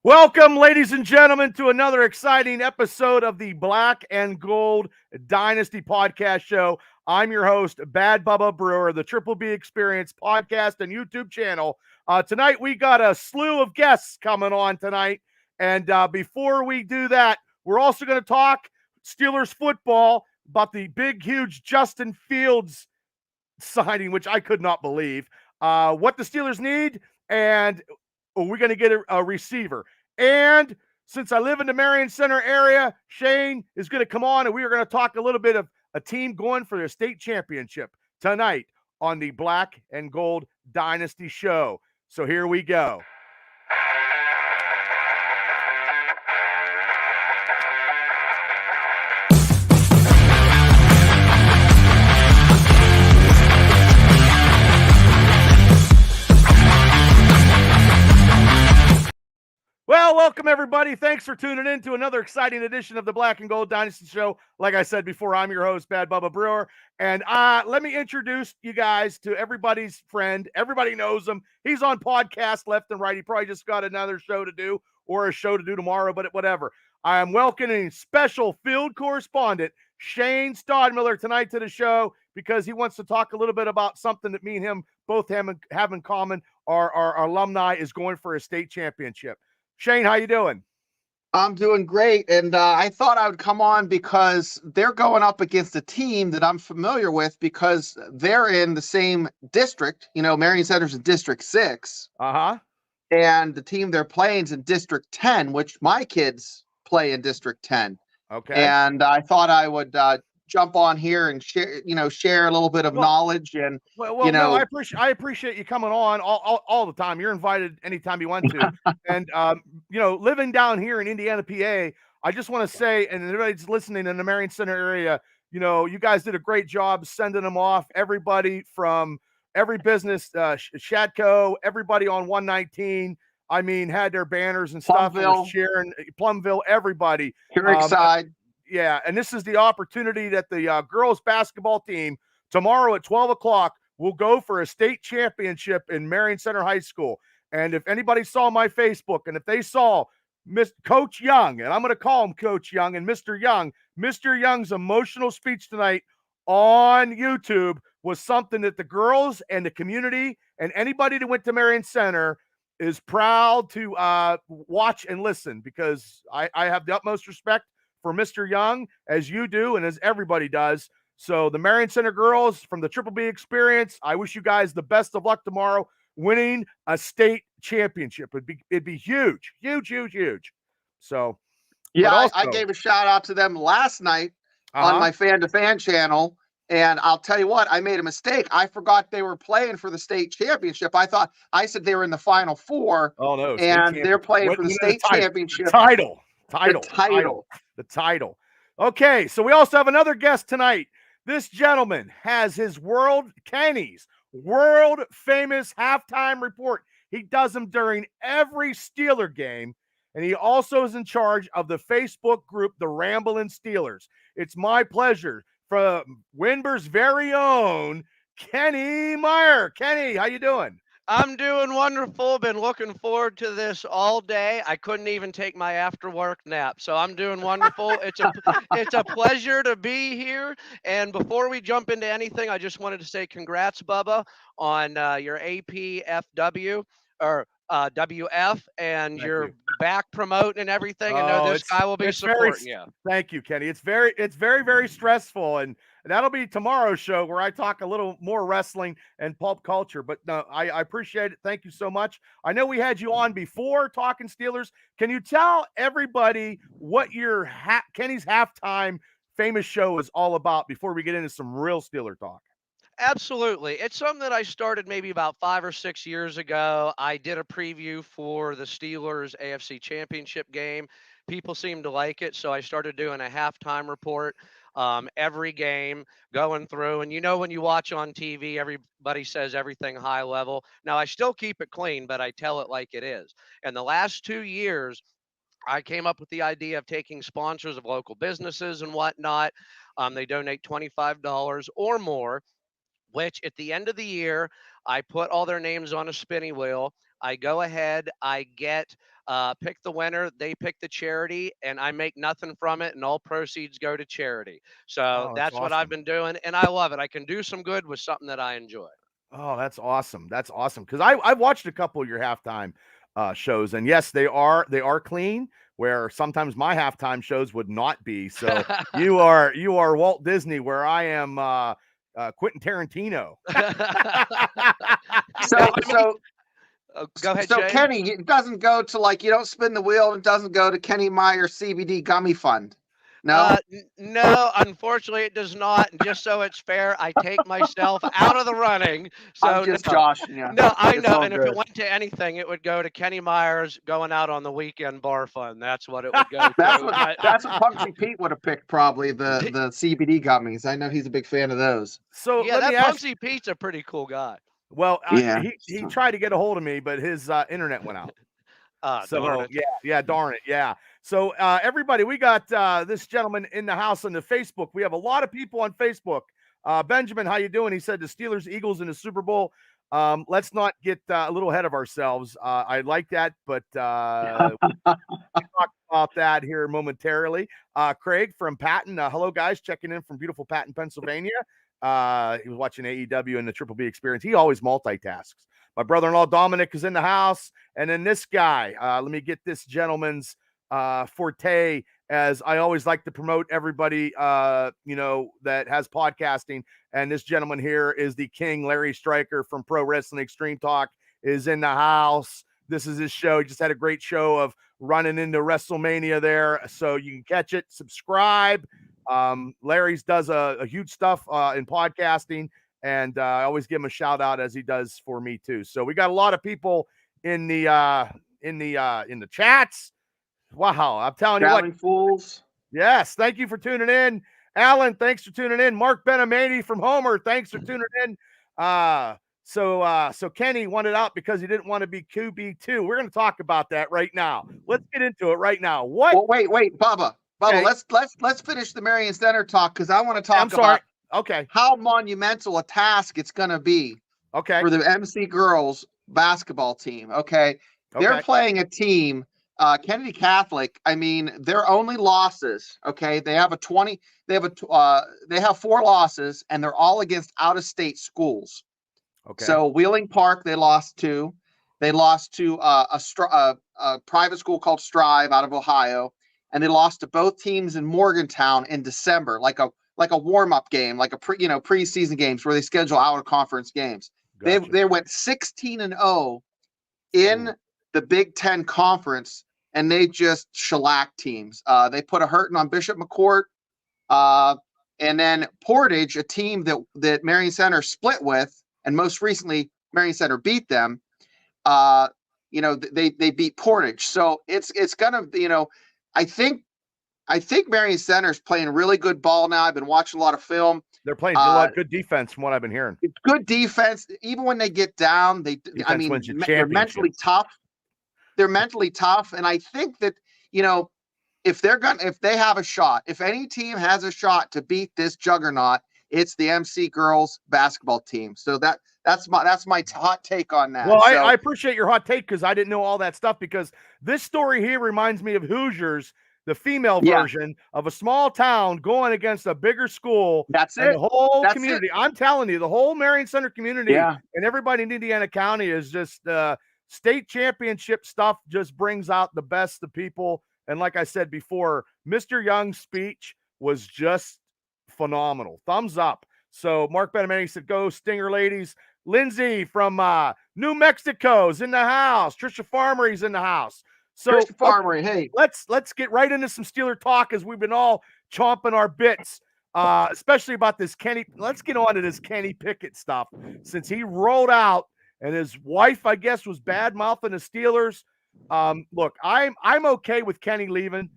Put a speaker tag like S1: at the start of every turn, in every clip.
S1: Welcome, ladies and gentlemen, to another exciting episode of the Black and Gold Dynasty podcast show. I'm your host, Bad Bubba Brewer, the Triple B Experience podcast and YouTube channel. Tonight, we got a slew of guests coming on tonight. And before we do that, we're also going to talk Steelers football about the big, huge Justin Fields signing, which I could not believe. What the Steelers need, and we're going to get a receiver. And since I live in the Marion Center area, Shane is going to come on, and we are going to talk a little bit of a team going for their state championship tonight on the Black and Gold Dynasty show. So here we go. Well, welcome everybody. Thanks for tuning in to another exciting edition of the Black and Gold Dynasty Show. Like I said before, I'm your host, Bad Bubba Brewer. And let me introduce you guys to everybody's friend. Everybody knows him. He's on podcast left and right. He probably just got another show to do or a show to do tomorrow, but whatever. I am welcoming special field correspondent Shane Stadtmiller tonight to the show because he wants to talk a little bit about something that me and him both have in common. Our alumni is going for a state championship. Shane, how you doing?
S2: I'm doing great, and I thought I would come on because they're going up against a team that I'm familiar with because they're in the same district. You know, Marion Center's in District 6. And the team they're playing is in District 10, which my kids play in District 10.
S1: Okay.
S2: And I thought I would jump on here and share a little bit of knowledge and
S1: no, I appreciate you coming on all the time. You're invited anytime you want to. And living down here in Indiana, PA, I just want to say, and everybody's listening in the Marion Center area, you guys did a great job sending them off. Everybody from every business, Shadco, everybody on 119. I mean, had their banners and stuff.
S2: Plumville.
S1: Cheering, Plumville, everybody.
S2: Creekside.
S1: Yeah, and this is the opportunity that the girls basketball team tomorrow at 12 o'clock will go for a state championship in Marion Center High School. And if anybody saw my Facebook and if they saw Coach Young, and I'm going to call him Coach Young and Mr. Young's emotional speech tonight on YouTube was something that the girls and the community and anybody that went to Marion Center is proud to watch and listen because I have the utmost respect for Mr. Young, as you do and as everybody does. So the Marion Center girls from the Triple B Experience, I wish you guys the best of luck tomorrow winning a state championship. It'd be huge, huge, huge, huge. So
S2: yeah, I gave a shout out to them last night on my Fan to Fan channel. And I'll tell you what, I made a mistake. I forgot they were playing for the state championship. I said they were in the Final Four.
S1: Oh no,
S2: and they're playing for the state championship.
S1: The title. Okay, so we also have another guest tonight. This gentleman has his Kenny's world famous halftime report. He does them during every Steeler game, and he also is in charge of the Facebook group, The Ramblin' Steelers. It's my pleasure from Windber's very own Kenneth Meier. Kenny, how you doing?
S3: I'm doing wonderful. Been looking forward to this all day. I couldn't even take my after work nap, so I'm doing wonderful. It's a pleasure to be here. And before we jump into anything, I just wanted to say congrats, Bubba, on your APFW or WF, and you're back promoting and everything. I know this guy will be supporting you.
S1: Thank you, Kenny. It's very, very stressful, and that'll be tomorrow's show where I talk a little more wrestling and pulp culture. But no, I appreciate it. Thank you so much. I know we had you on before talking Steelers. Can you tell everybody what your Kenny's halftime famous show is all about before we get into some real Steeler talk?
S3: Absolutely. It's something that I started maybe about 5 or 6 years ago. I did a preview for the Steelers AFC Championship game. People seemed to like it, so I started doing a halftime report every game, going through. And when you watch on TV, everybody says everything high level. Now, I still keep it clean, but I tell it like it is. And the last 2 years, I came up with the idea of taking sponsors of local businesses and whatnot. They donate $25 or more, which at the end of the year, I put all their names on a spinning wheel. I go ahead, I get pick the winner, they pick the charity, and I make nothing from it, and all proceeds go to charity. So
S1: Oh, that's
S3: that's what I've
S1: awesome.
S3: been doing, and I love it. I can do some good with something that I enjoy.
S1: Oh, that's awesome. That's awesome. Because I've watched a couple of your halftime shows, and yes, they are clean. Where sometimes my halftime shows would not be. So you are Walt Disney, where I am Quentin Tarantino.
S3: Now,
S2: So
S3: go ahead,
S2: so
S3: Jay.
S2: Kenny, it doesn't go to like you don't spin the wheel. It doesn't go to Kenny Meier CBD Gummy Fund. No.
S3: No, unfortunately, it does not. And just so it's fair, I take myself out of the running.
S2: I'm
S3: So
S2: just
S3: no,
S2: joshing you.
S3: no, I
S2: It's
S3: know.
S2: all
S3: And if it
S2: good.
S3: went to anything, it would go to Kenny Myers going out on the weekend bar fund. That's what it would go
S2: That's
S3: to.
S2: what
S3: But
S2: that's what Punchy Pete would have picked probably the CBD gummies. I know he's a big fan of those.
S1: So
S3: yeah,
S1: let me
S3: that
S1: ask.
S3: Punksy Pete's a pretty cool guy.
S1: Well,
S2: Yeah.
S1: he tried to get a hold of me, but his internet went out.
S3: Darn
S1: So
S3: it.
S1: yeah, darn it, yeah. So everybody, we got this gentleman in the house on the Facebook. We have a lot of people on Facebook. Benjamin, how you doing? He said the Steelers, Eagles in the Super Bowl. Let's not get a little ahead of ourselves. I like that, but we'll talk about that here momentarily. Craig from Patton. Hello, guys, checking in from beautiful Patton, Pennsylvania. He was watching AEW and the Triple B Experience. He always multitasks. My brother-in-law Dominic is in the house, and then this guy. Let me get this gentleman's forte, as I always like to promote everybody that has podcasting. And this gentleman here is the king, Larry Stryker from Pro Wrestling Extreme Talk, is in the house. This is his show. He just had a great show of running into WrestleMania there, so you can catch it. Subscribe. Larry's does a huge stuff in podcasting, and I always give him a shout out as he does for me too. So we got a lot of people in the chats. Wow, I'm telling you what.
S2: Traveling Fools.
S1: Yes, thank you for tuning in. Alan, thanks for tuning in. Mark Benamati from Homer, thanks for tuning in. So Kenny wanted out because he didn't want to be QB2. We're going to talk about that right now. Let's get into it right now. What?
S2: Well, wait, Bubba.
S1: Okay.
S2: Let's finish the Marion Center talk because I want to talk
S1: I'm sorry.
S2: about how monumental a task it's going to be for the MC girls basketball team. Okay. They're playing a team, Kennedy Catholic. I mean, their only losses. Okay, they have 4 losses, and they're all against out-of-state schools. Okay. So Wheeling Park, they lost to. They lost to a private school called Strive out of Ohio, and they lost to both teams in Morgantown in December, like a warm-up game, like a preseason games where they schedule out-of-conference games. Gotcha. They went 16-0 in the Big Ten Conference, and they just shellacked teams. They put a hurting on Bishop McCourt, and then Portage, a team that Marion Center split with, and most recently Marion Center beat them. They beat Portage, so it's gonna I think Marion Center is playing really good ball now. I've been watching a lot of film.
S1: They're playing a lot of good defense from what I've been hearing.
S2: Good defense, even when they get down. They're mentally tough. They're mentally tough, and I think that if they have a shot, if any team has a shot to beat this juggernaut, it's the MC girls basketball team. So that's my hot take on that.
S1: Well, I appreciate your hot take because I didn't know all that stuff, because this story here reminds me of Hoosiers, the female version of a small town going against a bigger school.
S2: That's
S1: and
S2: it.
S1: The whole
S2: That's
S1: community.
S2: It.
S1: I'm telling you, the whole Marion Center community and everybody in Indiana County is just state championship stuff just brings out the best of people. And like I said before, Mr. Young's speech was just phenomenal. Thumbs up. So Mark Benamati said, go Stinger ladies. Lindsay from New Mexico's in the house. Trisha Farmery's in the house. So
S2: Trisha Farmery, hey.
S1: Let's get right into some Steeler talk, as we've been all chomping our bits, especially about this Kenny. Let's get on to this Kenny Pickett stuff, since he rolled out and his wife, I guess, was bad mouthing the Steelers. Look, I'm okay with Kenny leaving.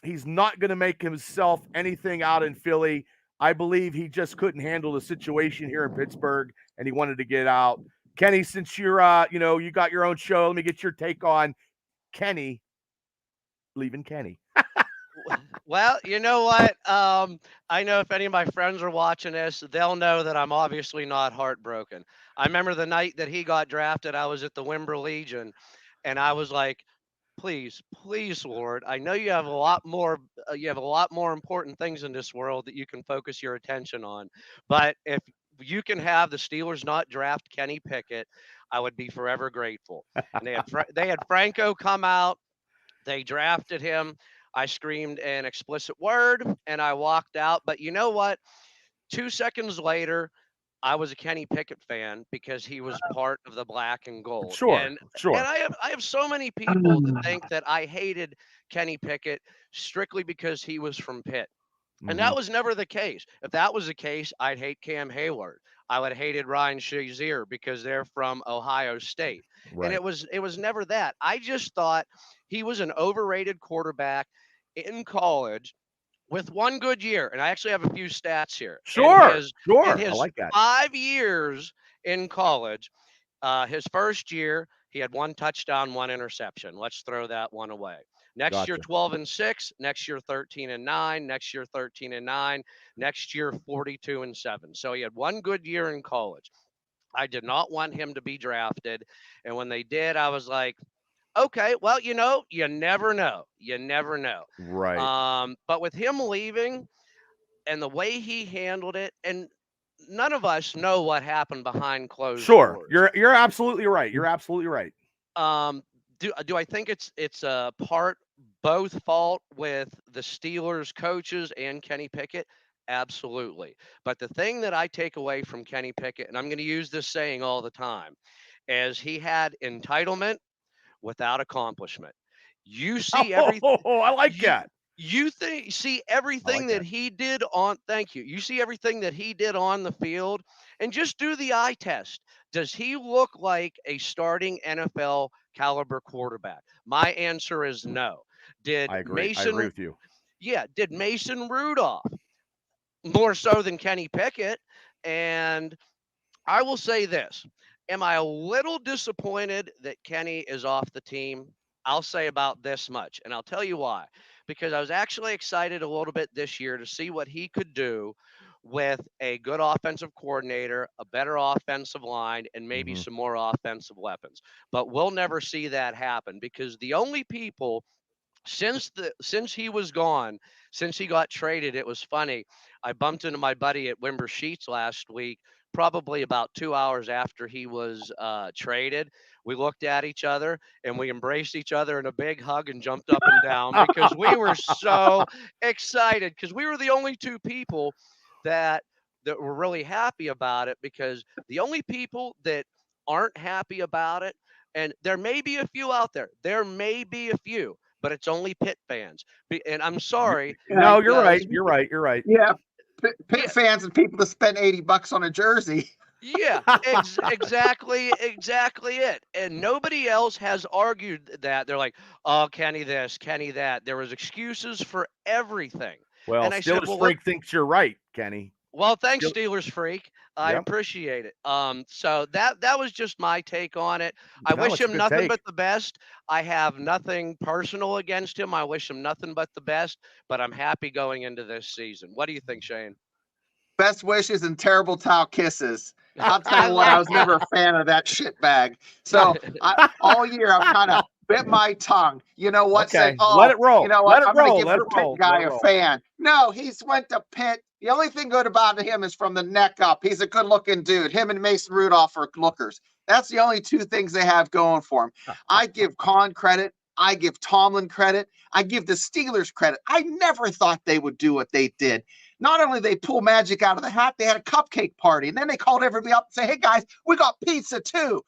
S1: He's not going to make himself anything out in Philly. I believe he just couldn't handle the situation here in Pittsburgh, and he wanted to get out. Kenny, since you're, you got your own show, let me get your take on Kenny leaving Kenny.
S3: Well, you know what? I know if any of my friends are watching this, they'll know that I'm obviously not heartbroken. I remember the night that he got drafted, I was at the Wimber Legion, and I was like, please, please, Lord, I know you have a lot more important things in this world that you can focus your attention on. But if you can have the Steelers not draft Kenny Pickett, I would be forever grateful. And they had Franco come out, they drafted him. I screamed an explicit word and I walked out. But you know what? 2 seconds later, I was a Kenny Pickett fan because he was part of the black and gold.
S1: Sure,
S3: And
S1: sure.
S3: I have so many people that think that I hated Kenny Pickett strictly because he was from Pitt. And
S1: Mhm.
S3: that was never the case. If that was the case, I'd hate Cam Hayward. I would have hated Ryan Shazier because they're from Ohio State. And
S1: Right.
S3: it was never that. I just thought he was an overrated quarterback in college with one good year. And I actually have a few stats here.
S1: Sure,
S3: In
S1: sure. I
S3: his
S1: like that.
S3: 5 years in college, his first year, he had one touchdown, one interception. Let's throw that one away. Next year,
S1: Gotcha.
S3: 12-6. Next year, 13-9. Next year, 13-9. Next year, 42-7. So he had one good year in college. I did not want him to be drafted. And when they did, I was like, okay, well, you never know. You never know.
S1: Right.
S3: But with him leaving and the way he handled it, and none of us know what happened behind closed
S1: Sure.
S3: doors.
S1: You're absolutely right. You're absolutely right.
S3: Um, do I think it's a part both fault with the Steelers coaches and Kenny Pickett? Absolutely. But the thing that I take away from Kenny Pickett, and I'm going to use this saying all the time, is he had entitlement without accomplishment. You see every
S1: Oh, I like
S3: you
S1: that.
S3: you think see
S1: I
S3: everything
S1: like
S3: that
S1: that.
S3: he did on thank you. You see everything that he did on the field and just do the eye test. Does he look like a starting NFL caliber quarterback? My answer is no. Did
S1: I agree. I agree
S3: Mason
S1: with you.
S3: did Mason Rudolph more so than Kenny Pickett? And I will say this. Am I a little disappointed that Kenny is off the team? I'll say about this much, and I'll tell you why. Because I was actually excited a little bit this year to see what he could do with a good offensive coordinator, a better offensive line, and maybe
S1: Mhm.
S3: some more offensive weapons. But we'll never see that happen because the only people since he was gone, since he got traded, it was funny. I bumped into my buddy at Wimber Sheets last week, probably about 2 hours after he was traded. We looked at each other and we embraced each other in a big hug and jumped up and down because we were so excited because we were the only two people that were really happy about it because the only people that aren't happy about it, and there may be a few out there, there may be a few, but it's only Pitt fans. And I'm
S1: You
S3: sorry
S2: Yeah,
S1: no, you're right.
S3: because
S1: You're right. You're right.
S2: yeah. Pitt
S3: yeah,
S2: fans and people that spend $80 on a jersey.
S3: yeah, exactly it. And nobody else has argued that. They're like, "Oh, Kenny this, Kenny that." There was excuses for everything.
S1: Well,
S3: And I said,
S1: Steelers
S3: "Well, look,
S1: freak thinks you're right, Kenny.
S3: well, thanks,
S1: Still,
S3: Steelers freak. I
S1: yep.
S3: appreciate it." So that was just my take on it. I
S1: No,
S3: wish
S1: it's a
S3: him
S1: good
S3: nothing
S1: take.
S3: but the best. I have nothing personal against him. I wish him nothing but the best. But I'm happy going into this season. What do you think, Shane?
S2: Best wishes and terrible towel kisses. I'll tell
S3: I
S2: you what, I
S3: like
S2: was never a fan of that shit bag. So all year I've kind of bit my tongue. You know what? Said,
S1: Okay, let
S2: oh,
S1: it roll.
S2: you know what?
S1: Let it
S2: I'm going to
S1: roll.
S2: give
S1: Let
S2: the
S1: it
S2: Pitt
S1: roll. Let
S2: guy
S1: it
S2: a
S1: roll.
S2: fan. No, he's went to Pitt. The only thing good about him is from the neck up. He's a good-looking dude. Him and Mason Rudolph are lookers. That's the only two things they have going for him. I give Kahn credit. I give Tomlin credit. I give the Steelers credit. I never thought they would do what they did. Not only they pull magic out of the hat, they had a cupcake party. And then they called everybody up and say, hey, guys, we got pizza too.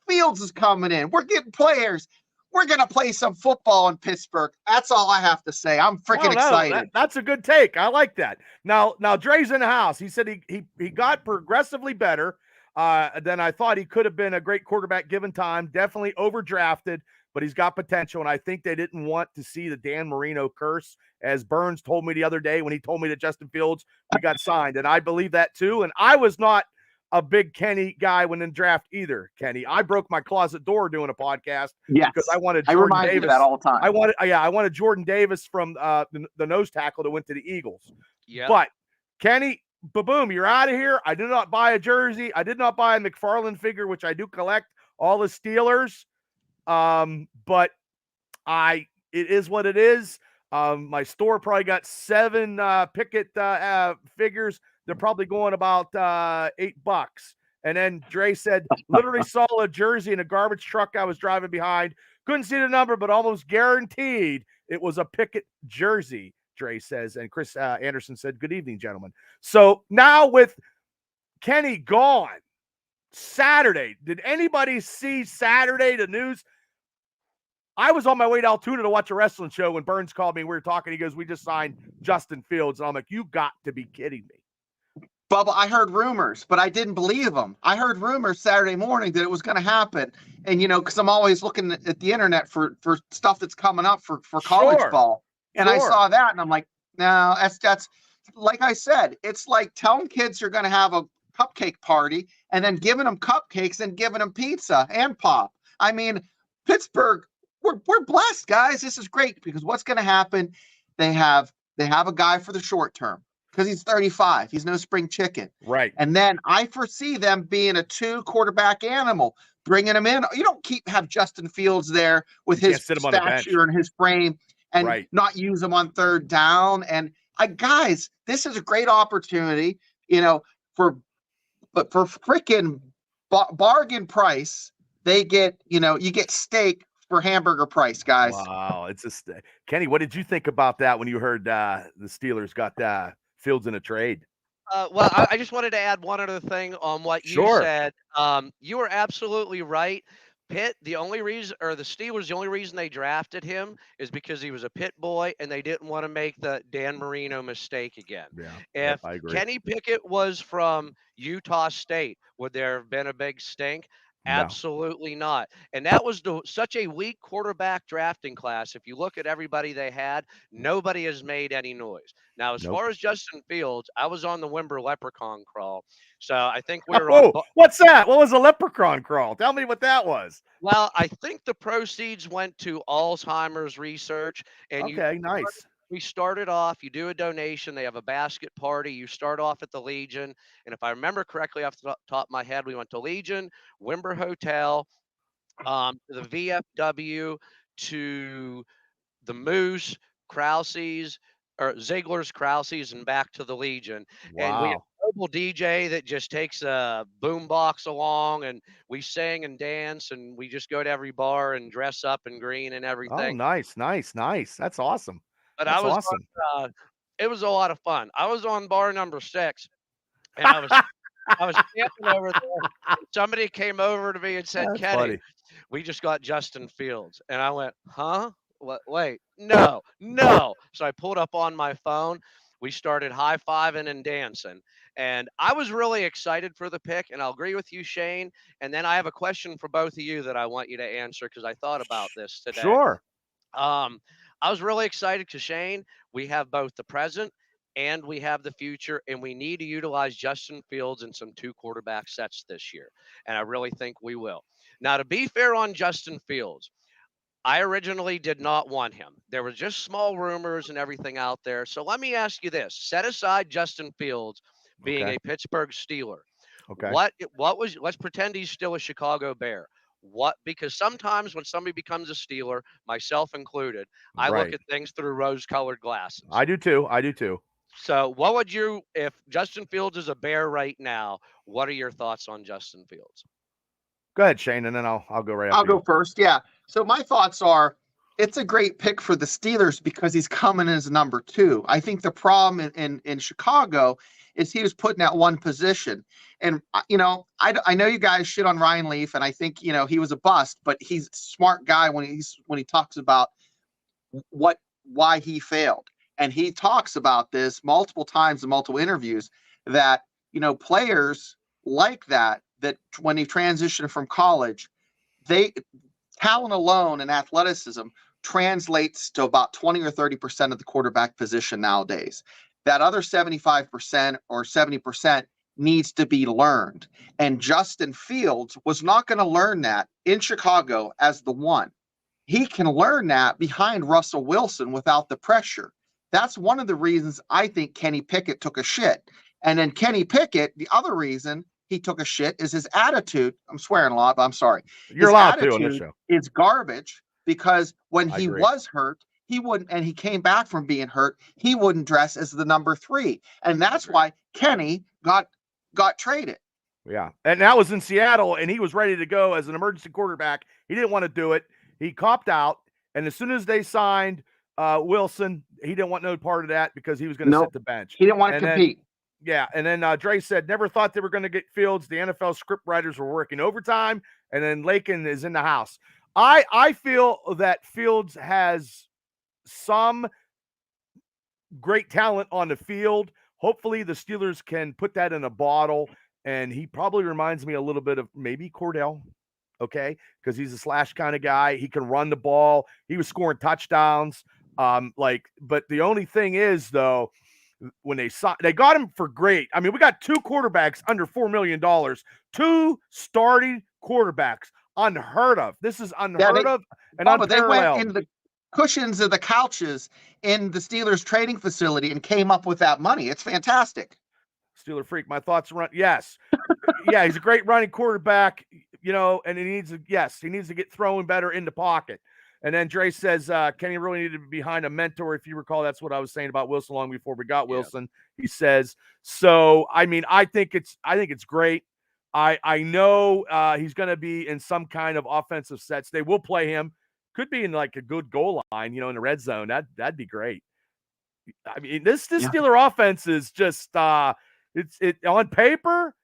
S2: Fields is coming in. We're getting players. We're going to play some football in Pittsburgh. That's all I have to say. I'm freaking
S1: No,
S2: excited.
S1: that's a good take. I like that. Now Dre's in the house. He said he got progressively better than I thought he could have been a great quarterback given time. Definitely overdrafted, but he's got potential. And I think they didn't want to see the Dan Marino curse, as Burns told me the other day when he told me that Justin Fields we got signed, and I believe that too. And I was not a big Kenny guy when in draft either, Kenny. I broke my closet door doing a podcast because I wanted Jordan
S2: remind
S1: Davis.
S2: you of that all the time.
S1: I wanted Jordan Davis from the nose tackle that went to the Eagles.
S3: Yeah.
S1: But Kenny, boom, you're out of here. I did not buy a jersey. I did not buy a McFarland figure, which I do collect all the Steelers. But it is what it is. My store probably got 7 Pickett figures. They're probably going about $8. And then Dre said, literally saw a jersey in a garbage truck I was driving behind. Couldn't see the number, but almost guaranteed it was a Pickett jersey, Dre says. And Chris Anderson said, good evening, gentlemen. So now with Kenny gone, Saturday, did anybody see Saturday, the news? I was on my way to Altoona to watch a wrestling show when Burns called me. We were talking. He goes, we just signed Justin Fields. And I'm like, you got to be kidding me.
S2: Bubba, I heard rumors, but I didn't believe them. I heard rumors Saturday morning that it was going to happen. And, because I'm always looking at the internet for stuff that's coming up for college ball. And I saw that and I'm like, no, that's like I said, it's like telling kids you're going to have a cupcake party and then giving them cupcakes and giving them pizza and pop. I mean, Pittsburgh, we're blessed, guys. This is great because what's going to happen? They have a guy for the short term because he's 35. He's no spring chicken.
S1: Right.
S2: And then I foresee them being a 2 quarterback animal, bringing him in. You don't have Justin Fields there with his stature and his frame and not use him on 3rd down. And guys, this is a great opportunity, for freaking bargain price. They get, you get steak for hamburger price, guys.
S1: Wow. Kenny, what did you think about that when you heard the Steelers got Fields in a trade?
S3: Well, I just wanted to add one other thing on what you said. You were absolutely right. Pitt, the Steelers, the only reason they drafted him is because he was a Pitt boy and they didn't want to make the Dan Marino mistake again.
S1: Yeah, I agree.
S3: Kenny Pickett was from Utah State, would there have been a big stink? Absolutely not. And that was such a weak quarterback drafting class. If you look at everybody they had, nobody has made any noise. Now, as far as Justin Fields, I was on the Wimber Leprechaun crawl. So I think we were on.
S1: What's that? What was a leprechaun crawl? Tell me what that was.
S3: Well, I think the proceeds went to Alzheimer's research. And
S1: nice.
S3: We started off, you do a donation, they have a basket party, you start off at the Legion, and if I remember correctly off the top of my head, we went to Legion, Wimber Hotel, to the VFW, to the Moose, Krause's, or Ziegler's, Krause's, and back to the Legion.
S1: Wow.
S3: And we have a mobile DJ that just takes a boom box along, and we sing and dance, and we just go to every bar and dress up in green and everything.
S1: Oh, nice. That's awesome.
S3: But
S1: That's awesome.
S3: It was a lot of fun. I was on bar number 6, and I was camping over there. Somebody came over to me and said,
S1: That's
S3: Kenny,
S1: funny.
S3: we just got Justin Fields. And I went, huh? What? Wait, no. So I pulled up on my phone. We started high-fiving and dancing. And I was really excited for the pick, and I'll agree with you, Shane. And then I have a question for both of you that I want you to answer because I thought about this today.
S1: Sure.
S3: I was really excited because, Shane, we have both the present and we have the future, and we need to utilize Justin Fields in some 2 quarterback sets this year. And I really think we will. Now, to be fair on Justin Fields, I originally did not want him. There were just small rumors and everything out there. So let me ask you this. Set aside Justin Fields being a Pittsburgh Steeler.
S1: Okay.
S3: Let's pretend he's still a Chicago Bear. Because sometimes when somebody becomes a Steeler, myself included, I look at things through rose-colored glasses.
S1: I do too.
S3: So if Justin Fields is a Bear right now, what are your thoughts on Justin Fields?
S1: Go ahead, Shane, and then I'll go right.
S2: I'll go first. Yeah. So my thoughts are, it's a great pick for the Steelers because he's coming as number 2. I think the problem in Chicago is he was put in that one position. And, I know you guys shit on Ryan Leaf, and I think, he was a bust, but he's a smart guy when he talks about why he failed. And he talks about this multiple times in multiple interviews that, players like that when they transition from college, talent alone and athleticism translates to about 20 or 30% of the quarterback position nowadays. That other 75% or 70% needs to be learned. And Justin Fields was not going to learn that in Chicago as the one. He can learn that behind Russell Wilson without the pressure. That's one of the reasons I think Kenny Pickett took a shit. And then Kenny Pickett, the other reason he took a shit is his attitude. I'm swearing a lot, but I'm sorry.
S1: You're
S2: His
S1: allowed to on this
S2: attitude
S1: show.
S2: is garbage because when
S1: I
S2: he
S1: agree.
S2: was hurt, he wouldn't, and he came back from being hurt, he wouldn't dress as the number 3. And that's why Kenny got traded.
S1: Yeah. And that was in Seattle, and he was ready to go as an emergency quarterback. He didn't want to do it. He copped out. And as soon as they signed Wilson, he didn't want no part of that because he was going to sit the bench.
S2: He didn't want to compete.
S1: And then Dre said, never thought they were going to get Fields. The NFL script writers were working overtime, and then Lakin is in the house. I feel that Fields has some great talent on the field. Hopefully the Steelers can put that in a bottle, and he probably reminds me a little bit of maybe Cordell, okay, because he's a slash kind of guy. He can run the ball. He was scoring touchdowns. But the only thing is, though, when they got him for great. I mean, we got 2 quarterbacks under $4 million, 2 starting quarterbacks. Unheard of. This is unheard of and unparalleled.
S2: They went in the cushions of the couches in the Steelers trading facility and came up with that money. It's fantastic.
S1: Steeler freak. My thoughts run. Yes. Yeah, he's a great running quarterback, and he needs to get throwing better in the pocket. And then Dre says, Kenny really needed to be behind a mentor. If you recall, that's what I was saying about Wilson long before we got Wilson. He says, so, I mean, I think it's great. I know he's going to be in some kind of offensive sets. They will play him. Could be in like a good goal line, in the red zone. That'd be great. I mean, this Steeler offense is just it's on paper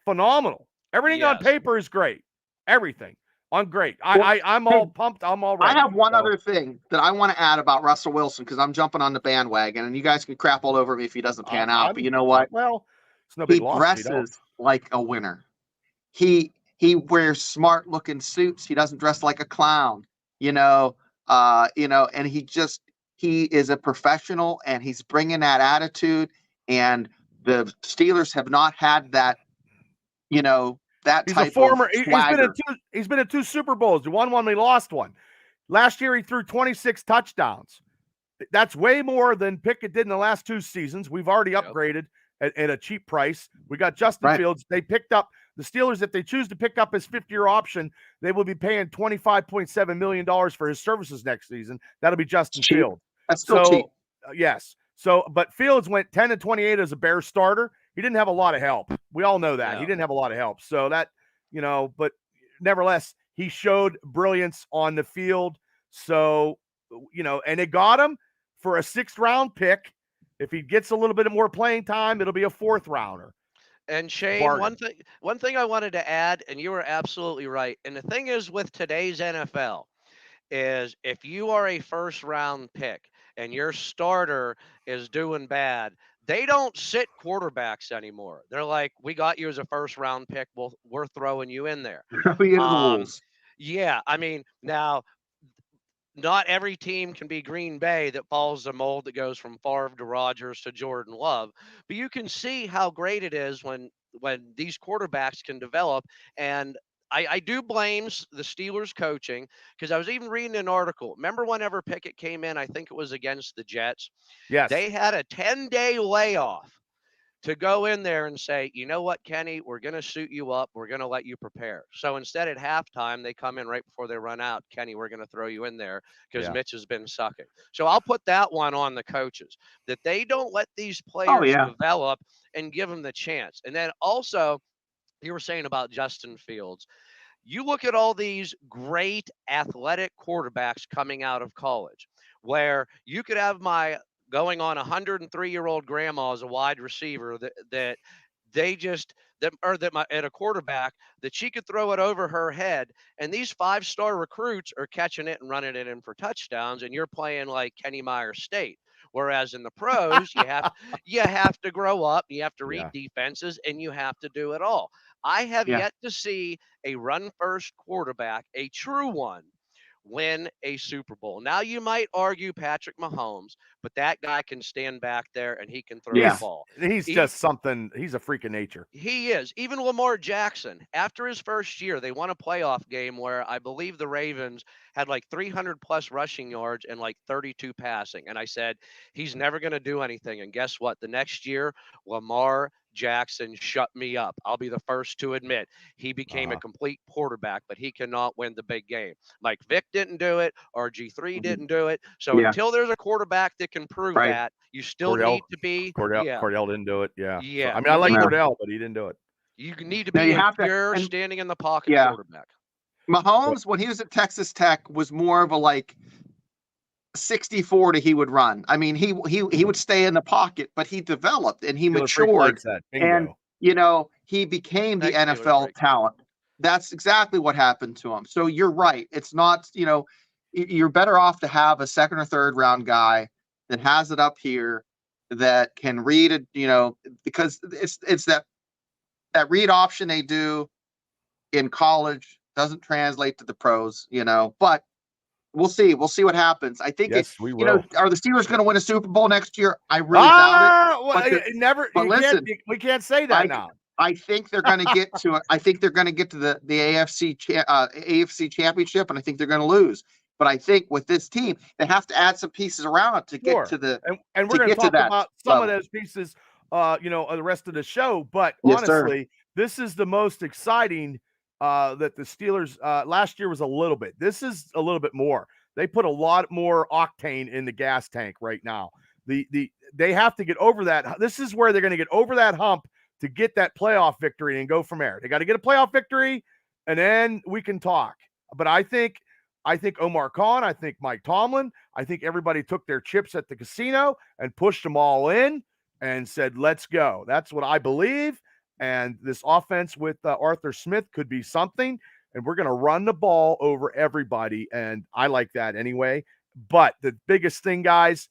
S1: phenomenal. Everything on paper is great. Everything on great. I'm all pumped. I'm all ready.
S2: I have one other thing that I want to add about Russell Wilson because I'm jumping on the bandwagon, and you guys can crap all over me if he doesn't pan out. But you know what?
S1: Well, it's no big
S2: he
S1: loss.
S2: Dresses like a winner. He wears smart looking suits. He doesn't dress like a clown. And he is a professional, and he's bringing that attitude. And the Steelers have not had that, that
S1: he's
S2: type
S1: a former,
S2: of swagger.
S1: He's been in 2 Super Bowls. He won one, he lost one. Last year, he threw 26 touchdowns. That's way more than Pickett did in the last 2 seasons. We've already upgraded at a cheap price. We got Justin Fields. They picked up the Steelers. If they choose to pick up his 5th-year option, they will be paying $25.7 million for his services next season. That'll be Justin Fields.
S2: That's still cheap.
S1: Yes. So, but Fields went 10-28 as a Bears starter. He didn't have a lot of help. We all know that. He didn't have a lot of help. So that, but nevertheless, he showed brilliance on the field. So, and it got him for a 6th-round pick. If he gets a little bit more playing time, it'll be a 4th rounder.
S3: And Shane, one thing I wanted to add, and you were absolutely right. And the thing is with today's NFL is if you are a 1st-round pick and your starter is doing bad, they don't sit quarterbacks anymore. They're like, we got you as a 1st-round pick. We're throwing you in there. Yeah. I mean, now, not every team can be Green Bay that follows the mold that goes from Favre to Rodgers to Jordan Love. But you can see how great it is when these quarterbacks can develop. And I do blame the Steelers coaching because I was even reading an article. Remember whenever Pickett came in, I think it was against the Jets.
S1: Yes.
S3: They had a 10-day layoff to go in there and say, you know what, Kenny, we're going to suit you up. We're going to let you prepare. So instead at halftime, they come in right before they run out. Kenny, we're going to throw you in there because Mitch has been sucking. So I'll put that one on the coaches, that they don't let these players develop and give them the chance. And then also, you were saying about Justin Fields. You look at all these great athletic quarterbacks coming out of college where you could have my going on 103-year-old grandma as a wide receiver at a quarterback that she could throw it over her head. And these 5-star recruits are catching it and running it in for touchdowns. And you're playing like Kenneth Meier State. Whereas in the pros, you have to grow up, you have to read defenses, and you have to do it all. I have yet to see a run-first quarterback, a true one, win a Super Bowl. Now, you might argue Patrick Mahomes, but that guy can stand back there and he can throw the ball.
S1: He's just something. He's a freak of nature.
S3: He is. Even Lamar Jackson, after his first year, they won a playoff game where I believe the Ravens had like 300 plus rushing yards and like 32 passing. And I said, he's never going to do anything. And guess what? The next year, Lamar Jackson shut me up. I'll be the first to admit he became a complete quarterback, but he cannot win the big game. Mike Vick didn't do it. RG3 didn't do it. So until there's a quarterback that can prove that, you still need to be.
S1: Cordell didn't do it. Yeah.
S3: Yeah.
S1: So, I mean, I like Cordell, but he didn't do it.
S3: You need to be a pure standing in the pocket quarterback.
S2: Mahomes, when he was at Texas Tech, was more of a like 60-40 he would run. I mean, he would stay in the pocket, but he developed and he matured. And, he became the NFL talent. That's exactly what happened to him. So you're right. It's not, you're better off to have a second or third round guy that has it up here that can read it, because it's that read option they do in college doesn't translate to the pros, but we'll see. We'll see what happens. I think
S1: we will.
S2: Are the Steelers going to win a Super Bowl next year? I really doubt it.
S1: Well, we can't say that now.
S2: I think they're going to get to it. I think they're going to get to the AFC championship, and I think they're going to lose. But I think with this team, they have to add some pieces around it to get to the.
S1: And we're going to talk about some of those pieces, the rest of the show. But honestly, this is the most exciting that the Steelers last year was a little bit. This is a little bit more. They put a lot more octane in the gas tank right now. They have to get over that. This is where they're going to get over that hump to get that playoff victory and go from there. They got to get a playoff victory, and then we can talk. But I think Omar Khan, I think Mike Tomlin, I think everybody took their chips at the casino and pushed them all in and said, let's go. That's what I believe. And this offense with Arthur Smith could be something, and we're going to run the ball over everybody, and I like that anyway. But the biggest thing, guys,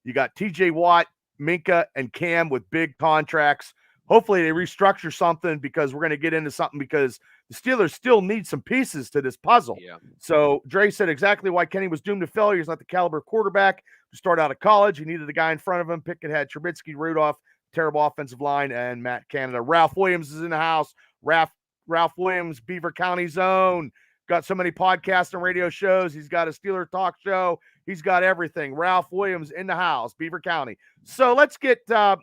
S1: you got TJ Watt, Minka, and Cam with big contracts. Hopefully they restructure something, because we're going to get into something, because the Steelers still need some pieces to this puzzle.
S3: Yeah.
S1: So Dre said exactly why Kenny was doomed to failure. He's not the caliber quarterback to start out of college. He needed a guy in front of him. Pickett had Trubisky, Rudolph, terrible offensive line, and Matt Canada. Ralph Williams is in the house. Ralph Williams, Beaver County's own. Got so many podcasts and radio shows. He's got a Steeler talk show. He's got everything. Ralph Williams in the house, Beaver County. So let's get to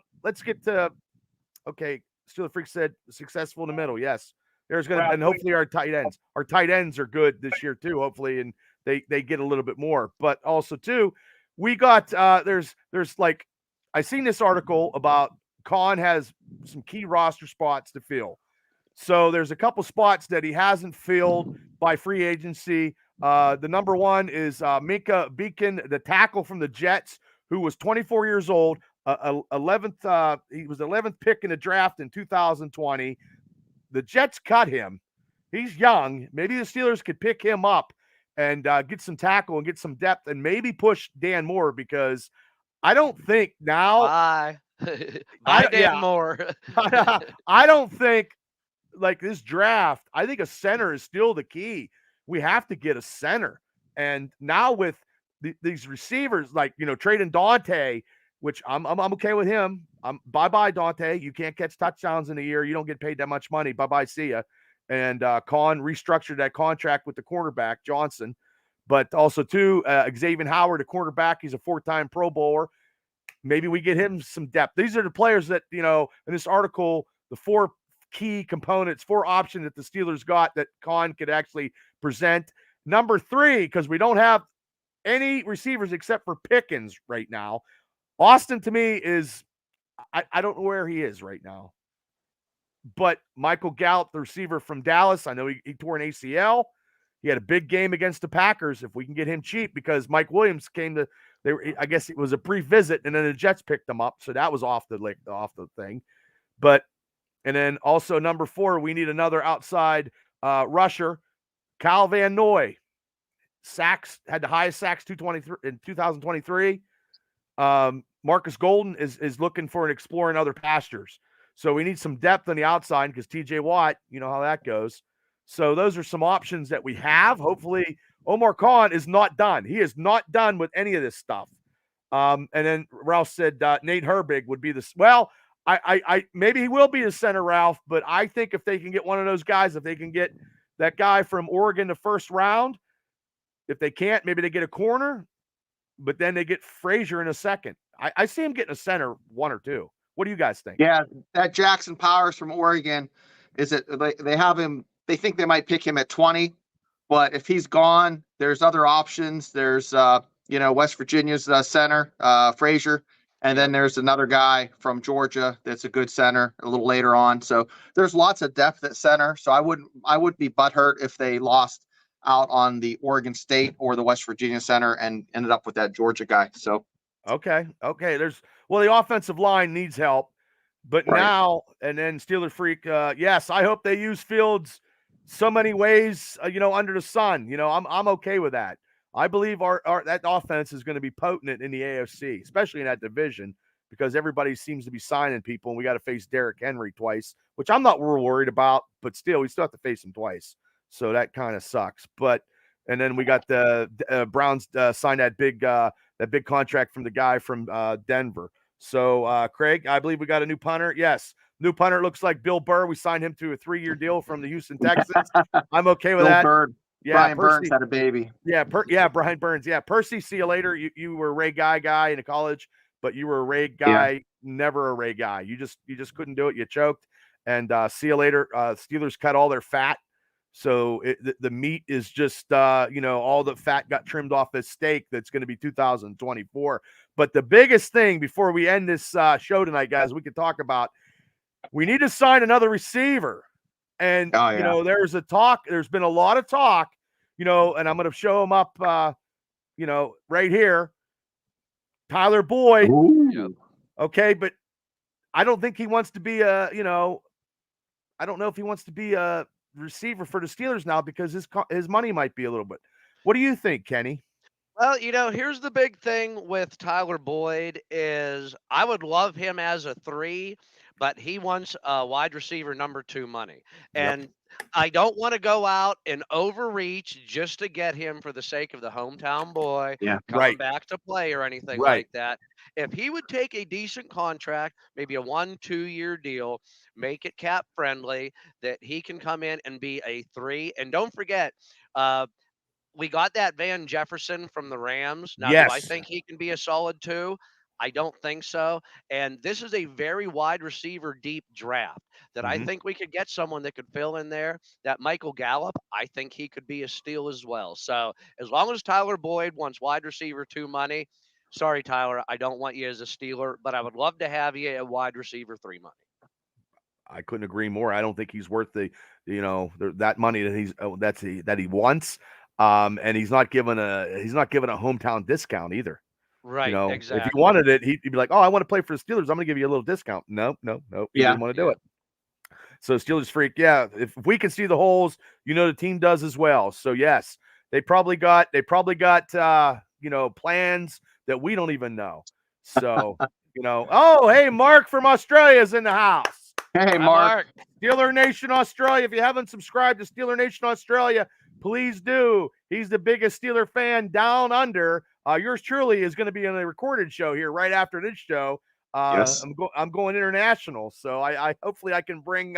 S1: okay. Steeler Freak said successful in the middle. Yes. There's going to, and hopefully our tight ends are good this year too, hopefully. And they get a little bit more, but also too, we got, there's like, I seen this article about Khan has some key roster spots to fill. So there's a couple spots that he hasn't filled by free agency. The number one is Minka Beacon, the tackle from the Jets, who was 24 years old, 11th. He was the 11th pick in the draft in 2020. The Jets cut him. He's young. Maybe the Steelers could pick him up and get some tackle and get some depth and maybe push Dan Moore, because I don't think now.
S3: Bye. Dan Moore.
S1: I don't think like this draft. I think a center is still the key. We have to get a center. And now with these receivers, like, trading Dante, which I'm okay with him. Bye-bye, Dante. You can't catch touchdowns in a year. You don't get paid that much money. Bye-bye, see ya. And Khan restructured that contract with the cornerback, Johnson. But also, too, Xavier Howard, a cornerback. He's a 4-time Pro Bowler. Maybe we get him some depth. These are the players that, in this article, the 4 key components, 4 options that the Steelers got that Khan could actually present. Number 3, because we don't have any receivers except for Pickens right now. Austin, to me, is I don't know where he is right now. But Michael Gallup, the receiver from Dallas, I know he tore an ACL. He had a big game against the Packers. If we can get him cheap, because Mike Williams I guess it was a brief visit, and then the Jets picked him up, so that was off the thing. But and then also number 4, we need another outside rusher, Kyle Van Noy. Sacks, had the highest sacks 223 in 2023. Marcus Golden is looking for and exploring other pastures. So we need some depth on the outside, because TJ Watt, you know how that goes. So those are some options that we have. Hopefully Omar Khan is not done. He is not done with any of this stuff. And then Ralph said Nate Herbig would be this. Well, I maybe he will be the center, Ralph, but I think if they can get one of those guys, if they can get that guy from Oregon the first round, if they can't, maybe they get a corner, but then they get Frazier in a second. I see him getting a center 1 or 2. What do you guys think?
S2: Yeah, that Jackson Powers from Oregon, is it? They have him. They think they might pick him at 20, but if he's gone, there's other options. There's West Virginia's center, Frazier, and then there's another guy from Georgia that's a good center a little later on. So there's lots of depth at center. So I would be butthurt if they lost out on the Oregon State or the West Virginia center and ended up with that Georgia guy. So
S1: okay. The offensive line needs help, but
S2: Right.
S1: now and then Steeler Freak. Yes, I hope they use Fields so many ways. Under the sun. I'm okay with that. I believe our that offense is going to be potent in the AFC, especially in that division, because everybody seems to be signing people, and we got to face Derrick Henry twice, which I'm not real worried about, but still, we still have to face him twice. So that kind of sucks. But and then we got the Browns signed that big contract from the guy from Denver. So Craig, I believe we got a new punter. Yes, new punter looks like Bill Burr. We signed him to a 3-year deal from the Houston Texans. I'm okay with
S2: Bill
S1: that.
S2: Bird.
S1: Yeah,
S2: Brian
S1: Percy,
S2: Burns had a baby.
S1: Yeah, Brian Burns. Yeah, Percy, see you later. You were a Ray guy in college, but you were a Ray guy, never a Ray guy. You just couldn't do it. You choked. And see you later. Steelers cut all their fat. So the meat is just, all the fat got trimmed off this steak. That's going to be 2024. But the biggest thing before we end this show tonight, guys, we could talk about, we need to sign another receiver. And, there's been a lot of talk, and I'm going to show him up, right here. Tyler Boyd.
S2: Ooh.
S1: Okay. But I don't think he wants to be I don't know if he wants to be a receiver for the Steelers now, because his money might be a little bit. What do you think, Kenny?
S3: Well, here's the big thing with Tyler Boyd is I would love him as a 3, but he wants a wide receiver number 2 money. And I don't want to go out and overreach just to get him for the sake of the hometown boy coming back to play or anything like that. If he would take a decent contract, maybe a 1-2-year deal, make it cap friendly, that he can come in and be a 3. And don't forget, we got that Van Jefferson from the Rams. Now, do I think he can be a solid 2? I don't think so. And this is a very wide receiver deep draft that I think we could get someone that could fill in there. That Michael Gallup, I think he could be a steal as well. So as long as Tyler Boyd wants wide receiver 2 money, sorry, Tyler, I don't want you as a Steeler, but I would love to have you at wide receiver 3 money.
S1: I couldn't agree more. I don't think he's worth that money that he wants. And he's not given a hometown discount either.
S3: Right. Exactly.
S1: If he wanted it, he'd be like, "Oh, I want to play for the Steelers. I'm going to give you a little discount." No. He didn't want to do it. So Steelers Freak, if we can see the holes, the team does as well. So yes, they probably got plans that we don't even know. So oh, hey, Mark from Australia is in the house.
S2: Hey, Mark.
S1: Steeler Nation Australia. If you haven't subscribed to Steeler Nation Australia, please do. He's the biggest Steeler fan down under. Yours truly is going to be on a recorded show here right after this show.
S2: Yes.
S1: I'm going international, so I hopefully I can bring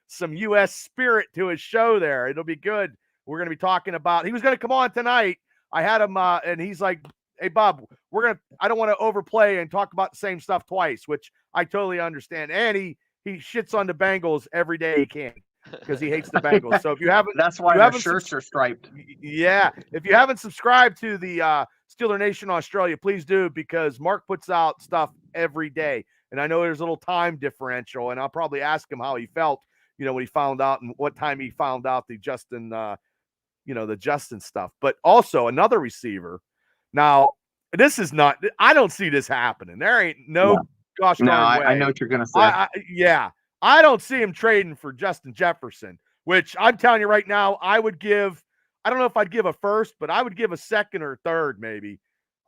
S1: some U.S. spirit to his show there. It'll be good. We're going to be talking about. He was going to come on tonight. I had him, and he's like, "Hey, Bob, I don't want to overplay and talk about the same stuff twice," which I totally understand. And he shits on the Bengals every day he can, because he hates the Bengals. So if you haven't,
S2: that's why their shirts are striped.
S1: Yeah, if you haven't subscribed to the Steeler Nation Australia, please do, because Mark puts out stuff every day, and I know there's a little time differential, and I'll probably ask him how he felt, when he found out and what time he found out the Justin, the Justin stuff. But also another receiver. Now, this is not. I don't see this happening. There ain't gosh darn way.
S2: I know what you're gonna say.
S1: I don't see him trading for Justin Jefferson, which I'm telling you right now, I don't know if I'd give a first, but I would give a second or third, maybe.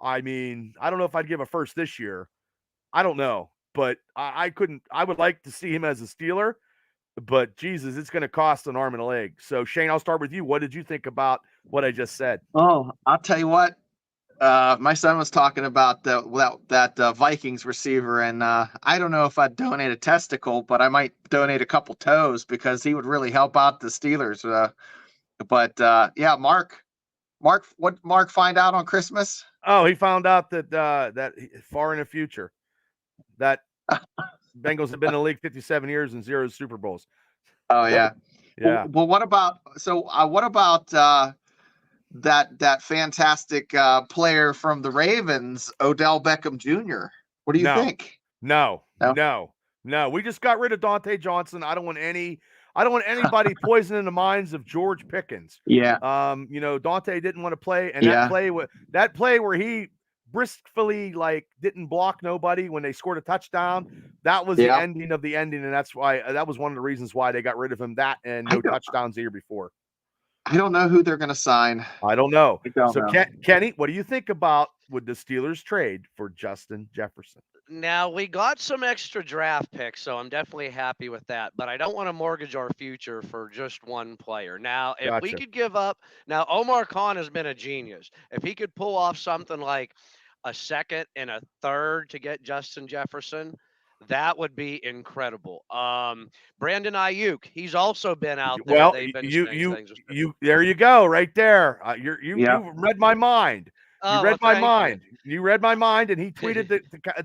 S1: I mean, I don't know if I'd give a first this year. I don't know, but I would like to see him as a Steeler, but Jesus, it's going to cost an arm and a leg. So Shane, I'll start with you. What did you think about what I just said.
S2: Oh, I'll tell you what. My son was talking about that Vikings receiver, and I don't know if I'd donate a testicle, but I might donate a couple toes because he would really help out the Steelers. Yeah, what Mark find out on Christmas?
S1: Oh, he found out that far in the future that Bengals have been in the league 57 years and 0 Super Bowls.
S2: Oh yeah,
S1: yeah.
S2: Well, what about that fantastic player from the Ravens, Odell Beckham Jr.? What do you think?
S1: No. We just got rid of Dante Johnson. I don't want anybody poisoning the minds of George Pickens.
S2: Yeah.
S1: Dante didn't want to play, and
S2: Yeah.
S1: that play where he briskly didn't block nobody when they scored a touchdown. That was the ending of the ending, and that's why that was one of the reasons why they got rid of him. That and no touchdowns the year before.
S2: I don't know who they're going to sign.
S1: I don't know.
S2: Don't know.
S1: Kenny, what do you think about would the Steelers trade for Justin Jefferson?
S3: Now, we got some extra draft picks, so I'm definitely happy with that. But I don't want to mortgage our future for just one player. Now, if we could give up, now Omar Khan has been a genius. If he could pull off something like a second and a third to get Justin Jefferson, that would be incredible. Brandon Ayuk, he's also been out there.
S1: Well,
S3: They've been
S1: there you go, right there. You read my mind. You read my mind. You read my mind, and he tweeted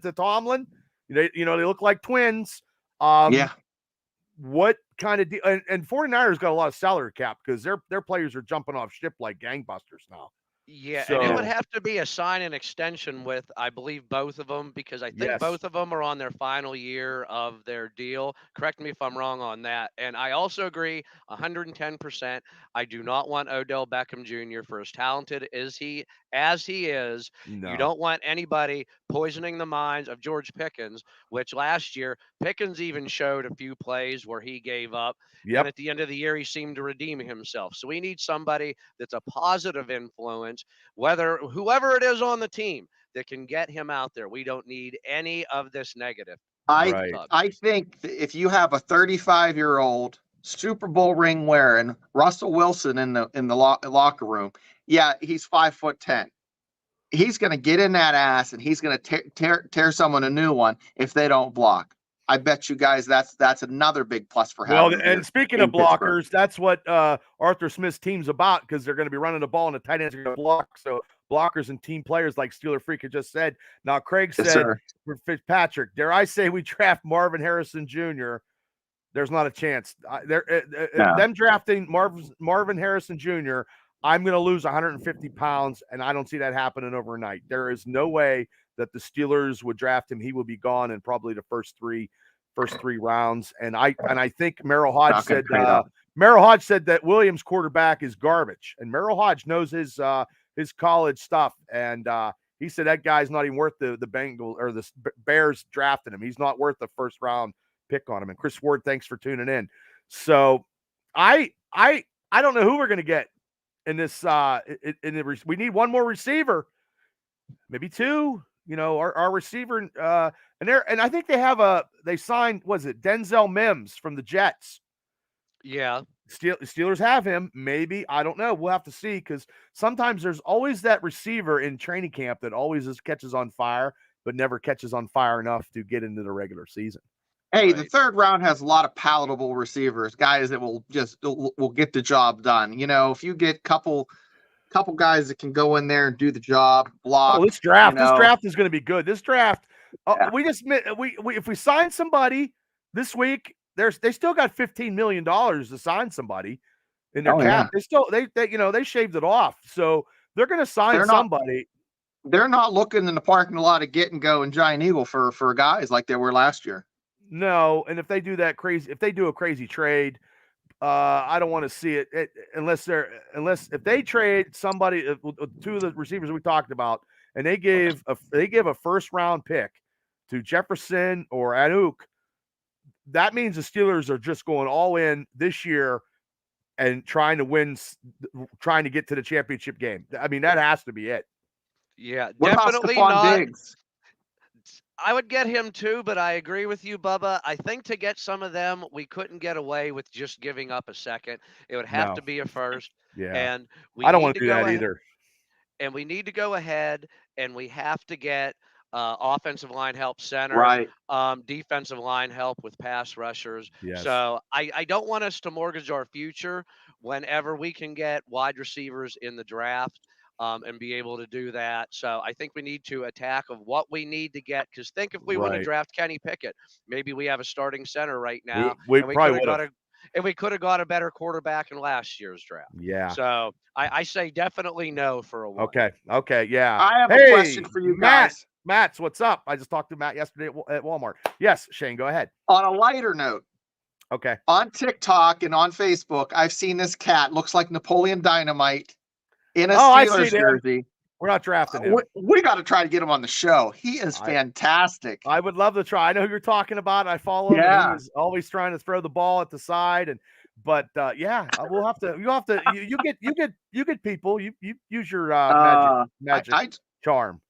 S1: to Tomlin. They look like twins. What kind of deal? And 49ers got a lot of salary cap because their players are jumping off ship like gangbusters now.
S3: Yeah, and it would have to be a sign and extension with, I believe, both of them, because I think both of them are on their final year of their deal. Correct me if I'm wrong on that. And I also agree 110%. I do not want Odell Beckham Jr. for as talented as he is.
S1: No.
S3: You don't want anybody poisoning the minds of George Pickens, which last year Pickens even showed a few plays where he gave up.
S1: Yep.
S3: And at the end of the year, he seemed to redeem himself. So we need somebody that's a positive influence, whoever it is on the team that can get him out there. We don't need any of this negative.
S2: I think if you have a 35-year-old Super Bowl ring wearing Russell Wilson in the locker room, yeah, he's 5'10". He's going to get in that ass and he's going to tear someone a new one if they don't block. I bet you guys that's another big plus for having.
S1: Well, and speaking of blockers, that's what Arthur Smith's team's about, because they're going to be running the ball and the tight ends are going to block. So blockers and team players, like Steeler Freak had just said. Now, Craig said for Fitzpatrick, dare I say we draft Marvin Harrison Jr.? There's not a chance. Them drafting Marvin Harrison Jr., I'm going to lose 150 pounds, and I don't see that happening overnight. There is no way that the Steelers would draft him. He will be gone in probably the first three rounds. And I think Merrill Hodge said that Williams' quarterback is garbage, and Merrill Hodge knows his college stuff. And he said that guy's not even worth the Bengals or the Bears drafting him. He's not worth the first round pick on him. And Chris Ward, thanks for tuning in. So I don't know who we're going to get in this. We need one more receiver, maybe two. Our receiver, and I think they signed, was it Denzel Mims from the Jets?
S3: Yeah.
S1: Steelers have him. Maybe, I don't know. We'll have to see, because sometimes there's always that receiver in training camp that always catches on fire, but never catches on fire enough to get into the regular season.
S2: Hey, the third round has a lot of palatable receivers, guys that will get the job done. If you get couple guys that can go in there and do the job, block.
S1: This draft is going to be good. This draft, if we sign somebody this week, they still got $15 million to sign somebody in their cap. Yeah. They shaved it off, so they're going to sign somebody.
S2: They're not looking in the parking lot of Get and Go and Giant Eagle for guys like they were last year.
S1: No, and if they do a crazy trade, I don't want to see it unless if they trade somebody, two of the receivers we talked about, and they give a first round pick to Jefferson or Ayuk. That means the Steelers are just going all in this year and trying to get to the championship game. I mean, that has to be it.
S3: Yeah,
S2: what
S3: definitely
S2: about
S3: not.
S2: Diggs?
S3: I would get him too, but I agree with you, Bubba. I think to get some of them, we couldn't get away with just giving up a second. It would have to be a first.
S1: Yeah.
S3: And we
S1: I don't
S3: need
S1: want
S3: to
S1: to do
S3: go
S1: that
S3: ahead
S1: either.
S3: and we need to go ahead and we have to get offensive line help center,
S2: Right.
S3: defensive line help with pass rushers.
S1: Yes.
S3: So I don't want us to mortgage our future whenever we can get wide receivers in the draft. And be able to do that. So I think we need to attack of what we need to get. Because think if we were to
S1: Right.
S3: draft Kenny Pickett, maybe we have a starting center right
S1: We
S3: now,
S1: we
S3: and we could
S1: probably
S3: have
S1: would have.
S3: got a better quarterback in last year's draft.
S1: Yeah.
S3: So I say definitely no for a one.
S1: Okay. Okay. Yeah.
S2: I have a question
S1: Hey,
S2: for you
S1: Matt.
S2: guys.
S1: Matt's, what's up? I just talked to Matt yesterday at Walmart. Yes, Shane, go ahead.
S2: On a lighter note,
S1: Okay.
S2: on TikTok and on Facebook, I've seen this cat looks like Napoleon Dynamite in a
S1: I
S2: Steelers
S1: see him.
S2: jersey.
S1: We're not drafting him.
S2: We got to try to get him on the show. He is fantastic.
S1: I would love to try. I know who you're talking about. I follow him, and he is always trying to throw the ball at the side. But we'll have to. You get people. You use your magic charm.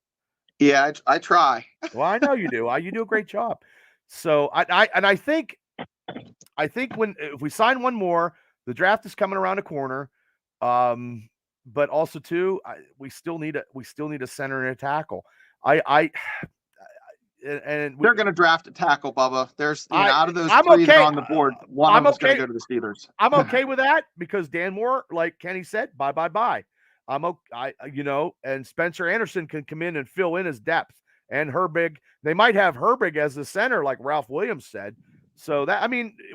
S2: Yeah, I try.
S1: Well, I know you do. You do a great job. So I think if we sign one more, the draft is coming around the corner. But also too, we still need a center and a tackle. And
S2: they're going to draft a tackle, Bubba. There's out of those
S1: I'm
S2: three
S1: okay.
S2: that are on the board, one of them's going to go to the Steelers.
S1: I'm okay with that because Dan Moore, like Kenny said, bye. I'm okay, and Spencer Anderson can come in and fill in his depth, and Herbig. They might have Herbig as the center, like Ralph Williams said. So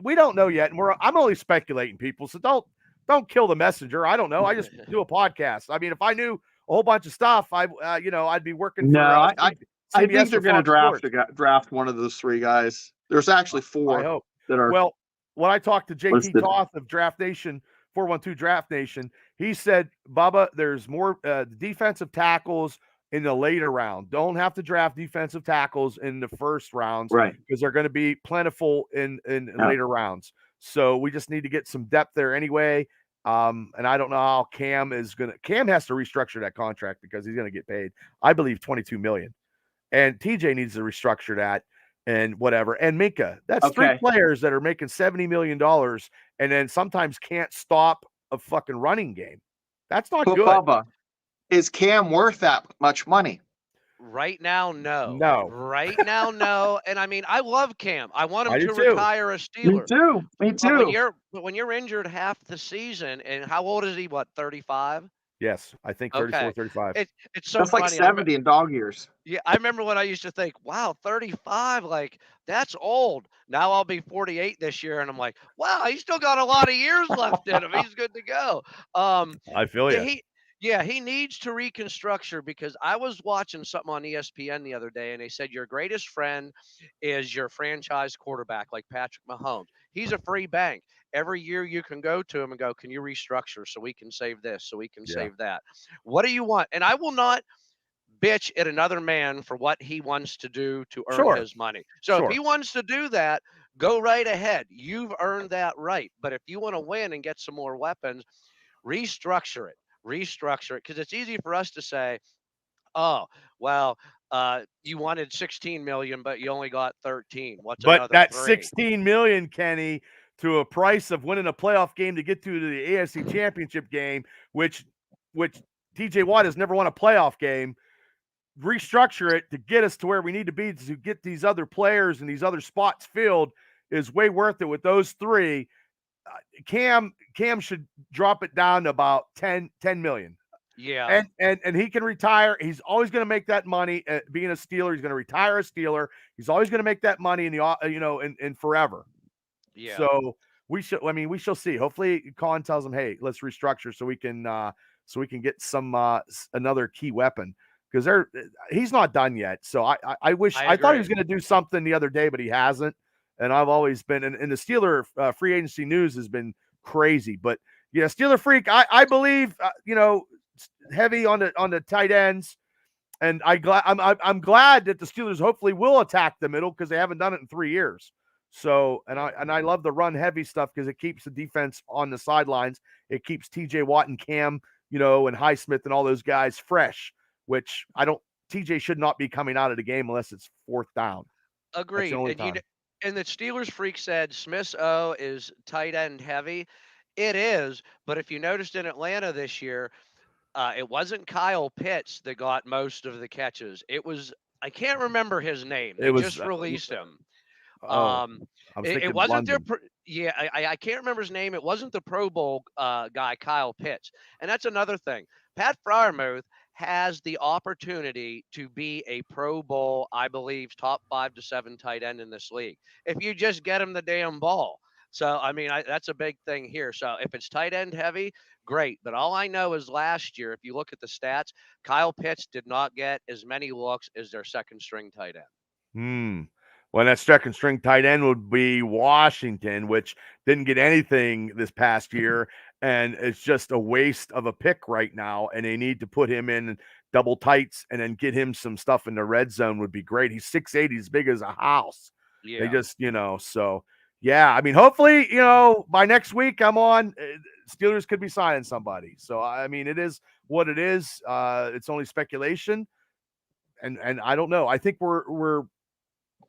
S1: we don't know yet, and I'm only speculating, people. So don't kill the messenger. I don't know. I just do a podcast. I mean, if I knew a whole bunch of stuff, I'd be working.
S2: No,
S1: for,
S2: I think they're going to draft one of those three guys. There's actually four.
S1: I hope.
S2: That are.
S1: Well, when I talked to JT Toth of Draft Nation, 412 Draft Nation, he said, Bubba, there's more defensive tackles in the later round. Don't have to draft defensive tackles in the first rounds,
S2: right?
S1: Because they're going to be plentiful in later rounds. So we just need to get some depth there anyway. And I don't know how Cam has to restructure that contract because he's going to get paid, I believe, $22 million. And TJ needs to restructure that and whatever. And Minka, that's three players that are making $70 million and then sometimes can't stop a fucking running game. That's not good.
S2: Bubba, is Cam worth that much money?
S3: Right now, no.
S1: No.
S3: Right now, no. And I love Cam. I want him to
S1: too.
S3: retire a Steeler.
S2: Me too.
S3: But when you're injured half the season, and how old is he? What, 35?
S1: Yes, I think 34, 35.
S3: It's so
S2: that's
S3: funny.
S2: Like 70 in dog years.
S3: Yeah, I remember when I used to think, wow, 35, like that's old. Now I'll be 48 this year, and I'm like, wow, he's still got a lot of years left in him. He's good to go.
S1: I feel you.
S3: He needs to reconstructure because I was watching something on ESPN the other day, and they said your greatest friend is your franchise quarterback, like Patrick Mahomes. He's a free bank. Every year you can go to him and go, can you restructure so we can save this, so we can save that? What do you want? And I will not bitch at another man for what he wants to do to earn his money. So if he wants to do that, go right ahead. You've earned that right. But if you want to win and get some more weapons, restructure it because it's easy for us to say, oh, well, you wanted 16 million, but you only got 13. What's another
S1: that
S3: 3?
S1: 16 million, Kenny, to a price of winning a playoff game to get to the AFC Championship game, which TJ Watt has never won a playoff game. Restructure it to get us to where we need to be to get these other players and these other spots filled is way worth it with those three. Cam should drop it down to about 10 million.
S3: Yeah.
S1: And he can retire. He's always going to make that money being a Steeler. He's going to retire a Steeler. He's always going to make that money in forever.
S3: Yeah.
S1: So we shall see. Hopefully Colin tells him, hey, let's restructure so we can get some another key weapon because he's not done yet. So I thought he was going to do something the other day, but he hasn't. And I've always been, and the Steeler free agency news has been crazy. But yeah, Steeler freak, I believe, heavy on the tight ends, and I'm glad that the Steelers hopefully will attack the middle because they haven't done it in 3 years. So, and I love the run heavy stuff because it keeps the defense on the sidelines. It keeps TJ Watt and Cam, and Highsmith and all those guys fresh. Which TJ should not be coming out of the game unless it's 4th down.
S3: Agreed. And the Steelers freak said Smith's O is tight end heavy. It is, but if you noticed in Atlanta this year, it wasn't Kyle Pitts that got most of the catches. It was, I can't remember his name.
S1: It
S3: They
S1: was,
S3: just released him.
S1: oh,
S3: Um,
S1: I was
S3: it
S1: thinking
S3: wasn't their,
S1: London.
S3: yeah, I can't remember his name. It wasn't the Pro Bowl guy, Kyle Pitts. And that's another thing. Pat Fryermuth has the opportunity to be a Pro Bowl, I believe, top 5 to 7 tight end in this league. If you just get him the damn ball. So, I mean, that's a big thing here. So, if it's tight end heavy, great. But all I know is last year, if you look at the stats, Kyle Pitts did not get as many looks as their second string tight end.
S1: Well, that second string tight end would be Washington, which didn't get anything this past year, and it's just a waste of a pick right now. And they need to put him in double tights and then get him some stuff in the red zone would be great. He's 6'8", he's big as a house. They
S3: Yeah.
S1: just, so yeah. I mean, hopefully, by next week I'm on. Steelers could be signing somebody. So I mean, it is what it is. It's only speculation, and I don't know. I think we're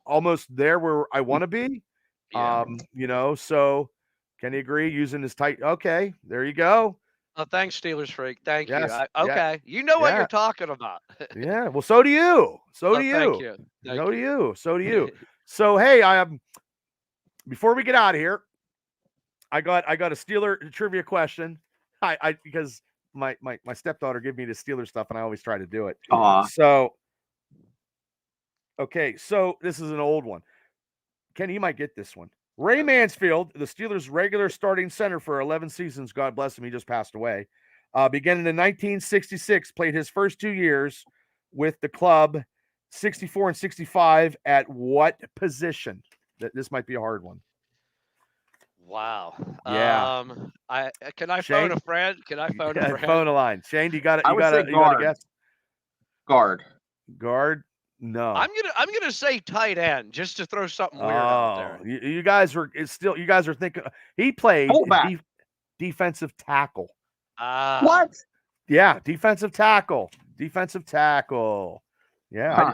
S1: almost there where I want to be.
S3: Yeah.
S1: So can you agree using this tight? Okay, there you go.
S3: Oh, thanks, Steelers freak. Thank you.
S1: Yes.
S3: Okay, you know what
S1: Yeah.
S3: you're talking about.
S1: Yeah. Well, so do you. So
S3: Oh,
S1: do
S3: thank
S1: you.
S3: you.
S1: So
S3: Thank
S1: do
S3: you.
S1: you. So do you. So hey, before we get out of here, I got a Steeler trivia question. I because my stepdaughter gave me the Steeler stuff, and I always try to do it.
S2: Aw.
S1: So okay, so this is an old one. Kenny, you might get this one. Ray Mansfield, the Steelers' regular starting center for 11 seasons, God bless him, he just passed away. Beginning in 1966, played his first 2 years with the club, 64 and 65, at what position? This might be a hard one.
S3: Wow.
S1: Yeah.
S3: Can I
S1: Shane?
S3: phone a friend? Can I phone a friend?
S1: Phone a line. Shane, you got it.
S2: I
S1: You
S2: would
S1: got
S2: say
S1: it. You got to
S2: guard.
S1: guess.
S2: Guard.
S1: Guard? No.
S3: I'm gonna say tight end just to throw something weird out there.
S1: You guys are thinking he played defensive tackle.
S2: What?
S1: Yeah, defensive tackle. Defensive tackle. Yeah,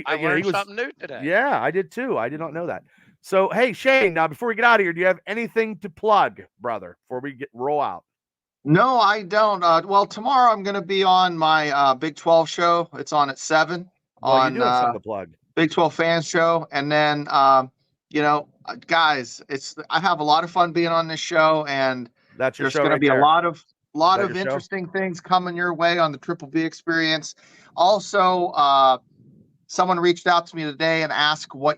S3: I learned something new today.
S1: Yeah, I did too. I did not know that. So, hey, Shane, now before we get out of here, do you have anything to plug, brother, before we roll out?
S2: No, I don't. Well, tomorrow I'm going to be on my Big 12 show. It's on at 7
S1: Well,
S2: on
S1: you do have something to plug.
S2: Big 12 Fans Show. And then, guys, I have a lot of fun being on this show, and
S1: That's your
S2: there's
S1: show
S2: going to
S1: right
S2: be
S1: there.
S2: a lot of
S1: your show?
S2: interesting things coming your way on the Triple B Experience. Also, someone reached out to me today and asked what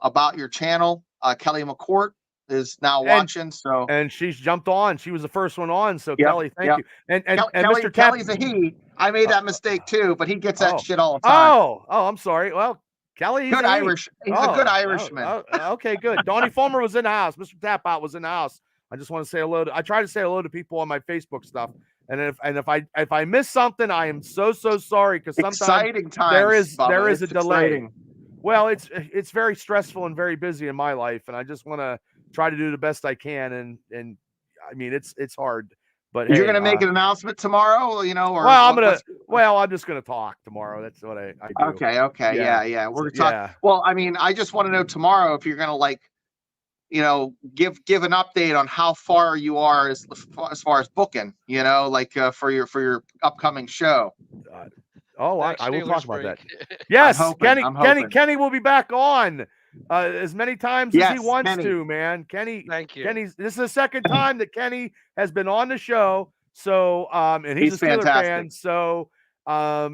S2: about your channel. Kelly McCourt is now watching. So
S1: and she's jumped on. She was the first one on. So
S2: Yep,
S1: Kelly, thank you. And
S2: Kelly,
S1: Mr. Tap,
S2: Kelly's a he. I made that mistake too, but he gets that shit all the time.
S1: Oh, I'm sorry. Well, Kelly, he's
S2: Good Irish. He's a good Irishman.
S1: Okay, good. Donnie Fulmer was in the house. Mr. Tapout was in the house. I just want to say hello. I try to say hello to people on my Facebook stuff. And if I miss something, I am so sorry, because sometimes
S2: exciting times,
S1: there is a delay.
S2: Exciting.
S1: Well, it's very stressful and very busy in my life, and I just want to try to do the best I can. And I mean, it's hard. But
S2: you're going to make an announcement tomorrow, or I'm
S1: just gonna talk tomorrow. That's what I do.
S2: Okay. Yeah. We're talking. Yeah. Well, I mean, I just want to know tomorrow if you're going to give an update on how far you are as far as booking, for your upcoming show.
S1: I will talk about that. Yes, Kenny will be back on as many times as he wants to, man. Kenny,
S3: thank you.
S1: This is the second time that Kenny has been on the show. So, and he's a Steeler fan. So,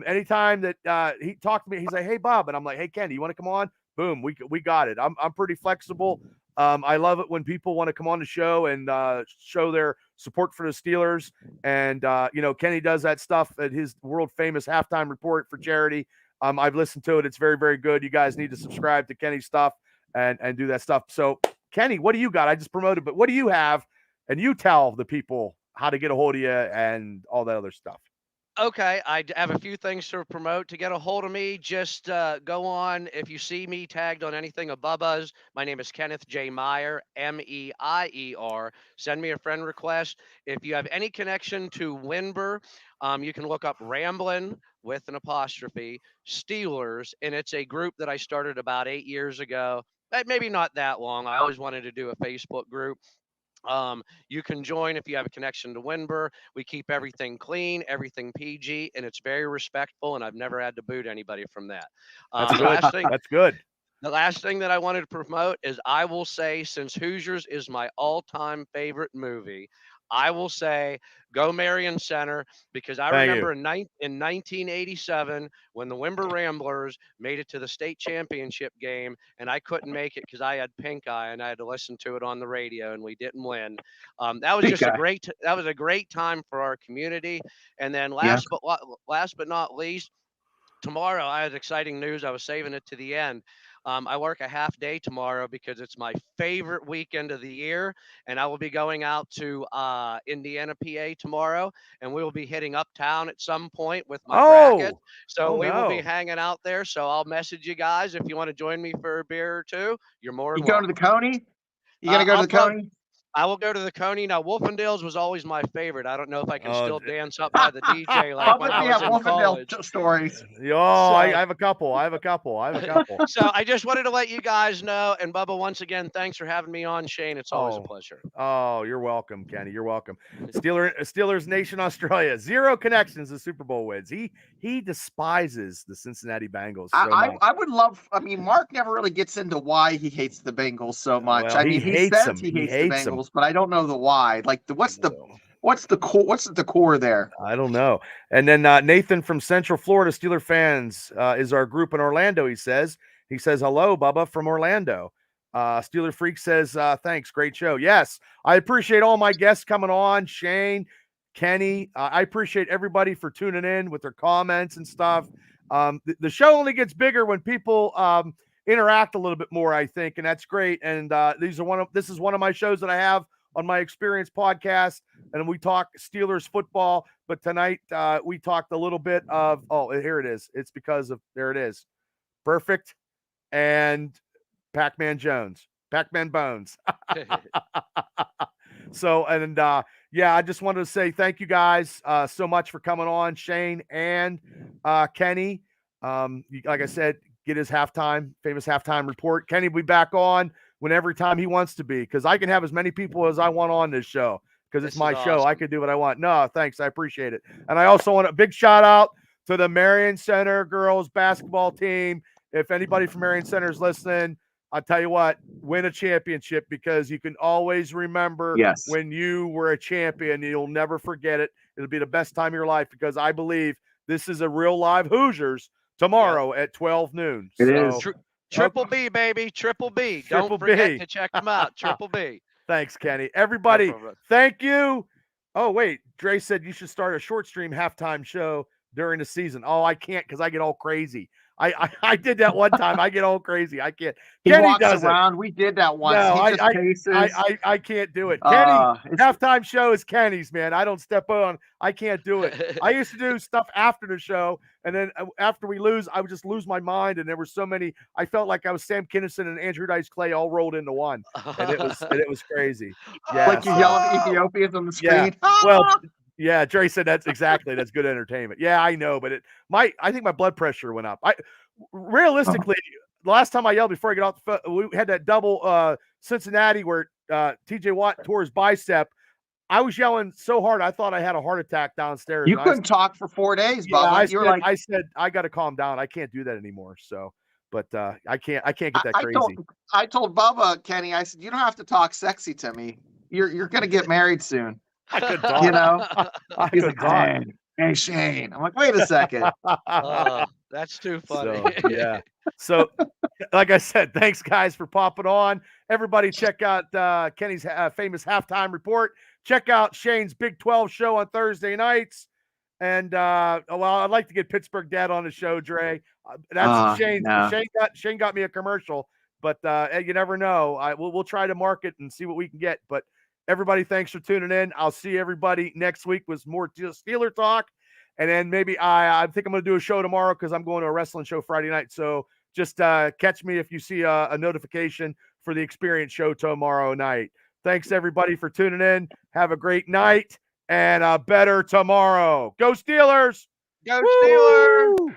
S1: anytime that he talked to me, he's like, "Hey, Bob," and I'm like, "Hey, Kenny, you want to come on?" Boom, we got it. I'm pretty flexible. I love it when people want to come on the show and show their support for the Steelers. And, Kenny does that stuff at his world famous halftime report for charity. I've listened to it. It's very, very good. You guys need to subscribe to Kenny's stuff and do that stuff. So, Kenny, what do you got? I just promoted, but what do you have? And you tell the people how to get a hold of you and all that other stuff.
S3: Okay, I have a few things to promote. To get a hold of me, just go on. If you see me tagged on anything above us, my name is Kenneth J. Meier, Meier. Send me a friend request. If you have any connection to Winber, you can look up Ramblin' with an apostrophe, Steelers, and it's a group that I started about 8 years ago. Maybe not that long. I always wanted to do a Facebook group. You can join if you have a connection to Winber. We keep everything clean, everything PG, and it's very respectful. And I've never had to boot anybody from that.
S1: That's
S3: The
S1: good.
S3: last thing,
S1: That's good.
S3: the last thing that I wanted to promote is I will say, since Hoosiers is my all-time favorite movie, I will say go Marion Center because I
S1: Thank you.
S3: remember in 1987 when the Wimber Ramblers made it to the state championship game and I couldn't make it because I had pink eye and I had to listen to it on the radio and we didn't win. That was just that was a great time for our community. And then
S2: Yeah.
S3: last but not least, tomorrow I had exciting news. I was saving it to the end. I work a half day tomorrow because it's my favorite weekend of the year, and I will be going out to Indiana, PA tomorrow, and we will be hitting uptown at some point with my bracket.
S1: Oh,
S3: So we will be
S1: no.
S3: hanging out there. So I'll message you guys if you want to join me for a beer or two. You're more
S2: You
S3: than
S2: going to
S3: welcome.
S2: the Coney? You gonna go to the Coney?
S3: I will go to the Coney. Now, Wolfendales was always my favorite. I don't know if I can
S1: Oh,
S3: still dance up by the DJ like
S2: Love
S3: when
S2: if
S3: I
S2: we
S3: was
S2: have
S3: in
S2: Wolfendale
S3: college.
S2: stories.
S1: Oh, I
S3: So-
S1: have a couple. I have a couple.
S3: So I just wanted to let you guys know. And Bubba, once again, thanks for having me on. Shane, it's always a pleasure.
S1: Oh, you're welcome, Kenny. You're welcome. Steelers Nation Australia. 0 connections to Super Bowl wins. He despises the Cincinnati Bengals so much.
S2: I would love. I mean, Mark never really gets into why he hates the Bengals so much.
S1: Well,
S2: I mean,
S1: he
S2: he
S1: hates
S2: says
S1: them.
S2: he
S1: He
S2: hates
S1: hates
S2: the
S1: them.
S2: Bengals, but I don't know the why. Like, what's the core there?
S1: I don't know. And then Nathan from Central Florida, Steeler fans, is our group in Orlando. He says hello, Bubba from Orlando. Steeler Freak says thanks, great show. Yes, I appreciate all my guests coming on. Shane, Kenny, I appreciate everybody for tuning in with their comments and stuff. The show only gets bigger when people interact a little bit more, I think, and that's great. And this is one of my shows that I have on my Experience podcast, and we talk Steelers football. But tonight we talked a little bit of here it is. It's because of there it is, Perfect and Pac-Man Bones. So yeah, I just wanted to say thank you guys so much for coming on, Shane and Kenny. Like I said, get his famous halftime report. Kenny will be back on whenever time he wants to be, because I can have as many people as I want on this show because it's my show. I can do what I want. No, thanks. I appreciate it. And I also want a big shout out to the Marion Center girls basketball team. If anybody from Marion Center is listening, I'll tell you what, win a championship, because you can always remember when you were a champion. You'll never forget it. It'll be the best time of your life, because I believe this is a real live Hoosiers tomorrow at 12 noon.
S2: It is.
S3: Triple B, baby. Triple B. Don't forget to check them out. Triple B.
S1: Thanks, Kenny. Everybody, thank you. Oh, wait. Dre said you should start a short stream halftime show during the season. Oh, I can't, because I get all crazy. I did that one time. I get all crazy. I can't.
S2: He
S1: Kenny
S2: walks
S1: does
S2: around.
S1: it.
S2: We did that once.
S1: No,
S2: he just paces.
S1: I can't do it. Kenny, halftime show is Kenny's, man. I don't step on. I can't do it. I used to do stuff after the show, and then after we lose, I would just lose my mind. And there were so many. I felt like I was Sam Kinison and Andrew Dice Clay all rolled into one, and it was crazy. Yeah,
S2: like you yelling Ethiopians on the screen.
S1: Yeah. Well. Yeah, Dre said that's good entertainment. Yeah, I know, but I think my blood pressure went up. Realistically, the last time I yelled before I get off we had that double Cincinnati where TJ Watt tore his bicep. I was yelling so hard I thought I had a heart attack downstairs.
S2: You couldn't talk for 4 days, Bubba.
S1: I said I got to calm down. I can't do that anymore. So, but I can't get that crazy.
S2: I told Bubba, Kenny, I said, you don't have to talk sexy to me. You're gonna get married soon.
S1: I could talk.
S2: You know,
S1: he's like,
S2: hey, Shane. I'm like, wait a second.
S3: That's too funny.
S1: So, yeah. So, like I said, thanks guys for popping on. Everybody, check out Kenny's famous halftime report. Check out Shane's Big 12 show on Thursday nights. And I'd like to get Pittsburgh Dad on the show, Dre. That's Shane. No. Shane got me a commercial, but you never know. We'll try to market and see what we can get. But everybody, thanks for tuning in. I'll see everybody next week with more Steeler talk. And then maybe I think I'm going to do a show tomorrow because I'm going to a wrestling show Friday night. So just catch me if you see a notification for the Experience show tomorrow night. Thanks, everybody, for tuning in. Have a great night and a better tomorrow. Go Steelers!
S3: Go Steelers!
S1: Woo!